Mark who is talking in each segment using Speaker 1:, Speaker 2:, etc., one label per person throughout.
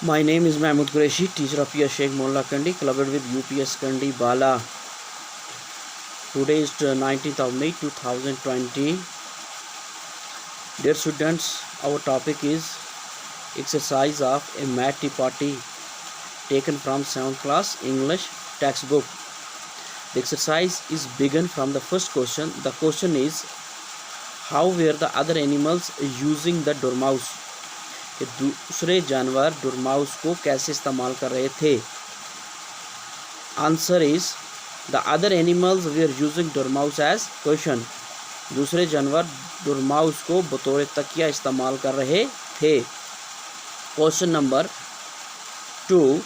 Speaker 1: My name is Mahmood Qureshi, teacher of PS Sheikh Molla Kandi, clubbed with UPS Kandi Bala. Today is 19th of May 2020. Dear students, our topic is exercise of a math party taken from 7th class English textbook. The exercise is begun from the first question. The question is, how were the other animals using the dormouse? कि दूसरे जानवर dormouse को कैसे इस्तेमाल कर रहे थे. Answer is the other animals were using dormouse as question. दूसरे जानवर डोरमाउस को बतौर तकिया इस्तेमाल कर रहे थे. Question number 2,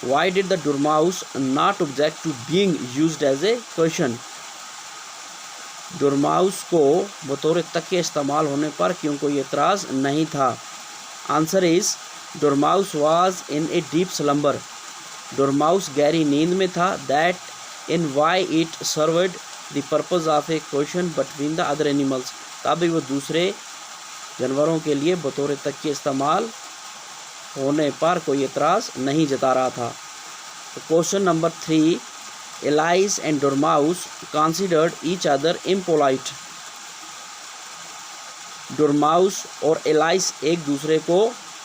Speaker 1: why did the dormouse not object to being used as a question. Dormouse को बतौर तकिया इस्तेमाल होने पर क्यों कोई एतराज़ नहीं था. Answer is dormouse was in a deep slumber. Dormouse गहरी नींद में था. That in why it served the purpose of A question between the other animals. तभी वो दूसरे जानवरों के लिए बतौर तकिए इस्तेमाल होने पर कोई एतराज़ नहीं जता रहा था. Question number 3, alias and dormouse considered each other impolite. Dormouse और एलाइस एक दूसरे को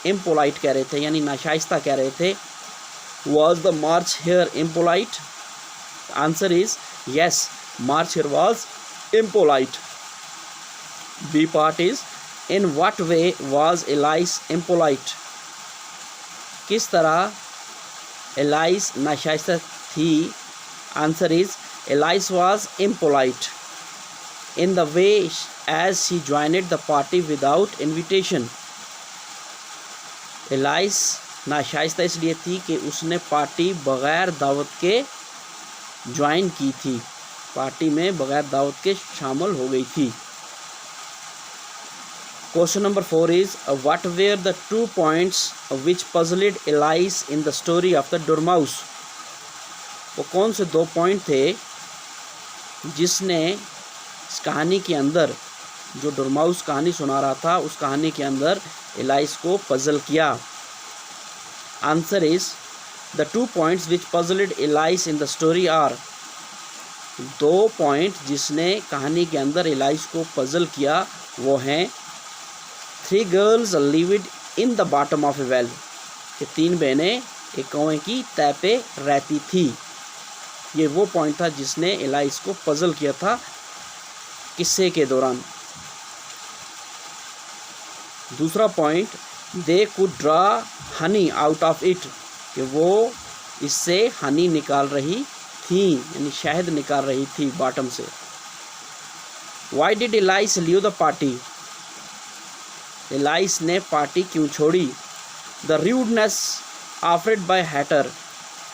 Speaker 1: इम्पोलाइट कह रहे थे, यानी नाशाइस्ता कह रहे थे. Was the March Hare impolite. Answer is yes, March Hare was impolite. B part is, in what way was Alice impolite. किस तरह एलाइस नाशाइस्ता थी. Answer is Alice was impolite in the way as she joined the party without invitation. Alice नाशाइस्ता इसलिए थी कि उसने party बग़ैर दावत के ज्वाइन की थी, पार्टी में बग़ैर दावत के शामिल हो गई थी. Question number 4 is, what were the 2 points which puzzled Alice in the story of the dormouse. वो कौन से 2 पॉइंट थे जिसने इस कहानी के अंदर, जो डोरमाउस कहानी सुना रहा था उस कहानी के अंदर एलाइस को पजल किया. Answer is the 2 points which puzzled Alice in the story are. 2 point जिसने कहानी के अंदर एलाइस को पजल किया वो हैं, 3 girls lived in the bottom of a well. कि 3 बहनें एक कुएं की तह पे रहती थी. ये वो पॉइंट था जिसने एलाइस को पजल किया था किस्से के दौरान. दूसरा point, they could draw Honey out of it. कि वो इससे हनी निकाल रही थी, यानी शहद निकाल रही थी बॉटम से. Why did Alice leave the party. एलाइस ने पार्टी क्यों छोड़ी. The rudeness offered by Hatter.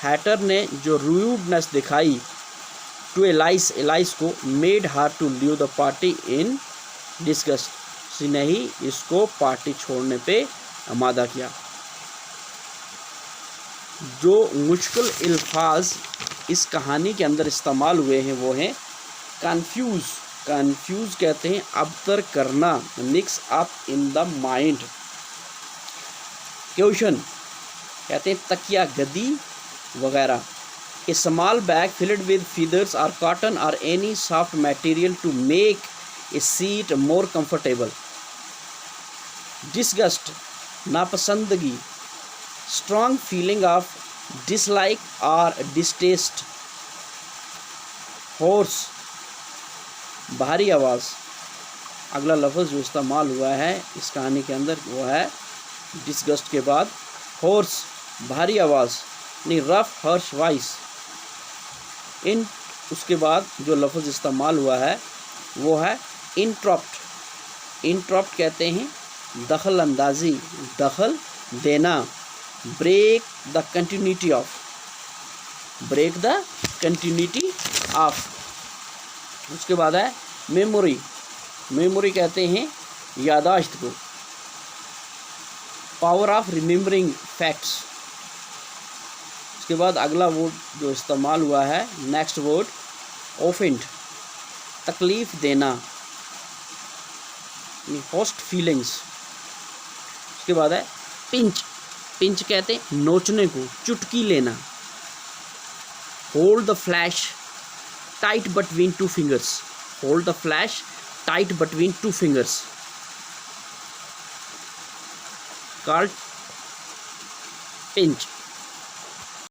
Speaker 1: Hatter ने जो रूडनेस दिखाई टू एलाइस को, made her to leave the party in disgust. उसने ही इसको पार्टी छोड़ने पे आमादा किया. जो मुश्किल अल्फाज इस कहानी के अंदर इस्तेमाल हुए हैं वो हैं कन्फ्यूज़. कन्फ्यूज़ कहते हैं अबतर करना, mix up in the mind. Question कहते हैं तकिया, गद्दी वगैरह. A small bag filled with feathers or cotton or any soft material to make a seat more comfortable. Disgust, नापसंदगी. Strong feeling of dislike or distaste. Hoarse, भारी आवाज़. अगला लफ्ज़ जो इस्तेमाल हुआ है इस कहानी के अंदर वो है डिस्गस्ट के बाद होर्स, भारी आवाज़, नहीं रफ हर्श वॉइस. इन उसके बाद जो लफ्ज़ इस्तेमाल हुआ है वो है इंटरप्ट. इंटरप्ट कहते हैं दखल अंदाजी, दखल देना. Break the continuity of. Break the continuity of. उसके बाद है मेमोरी. मेमोरी कहते हैं यादाश्त को. Power of remembering facts. उसके बाद अगला वर्ड जो इस्तेमाल हुआ है नेक्स्ट वर्ड ऑफेंड, तकलीफ़ देना, होस्ट फीलिंग्स. उसके बाद है पिंच. पिंच कहते हैं नोचने को, चुटकी लेना। Hold the flash tight between two fingers, hold the flash tight between two fingers, called pinch.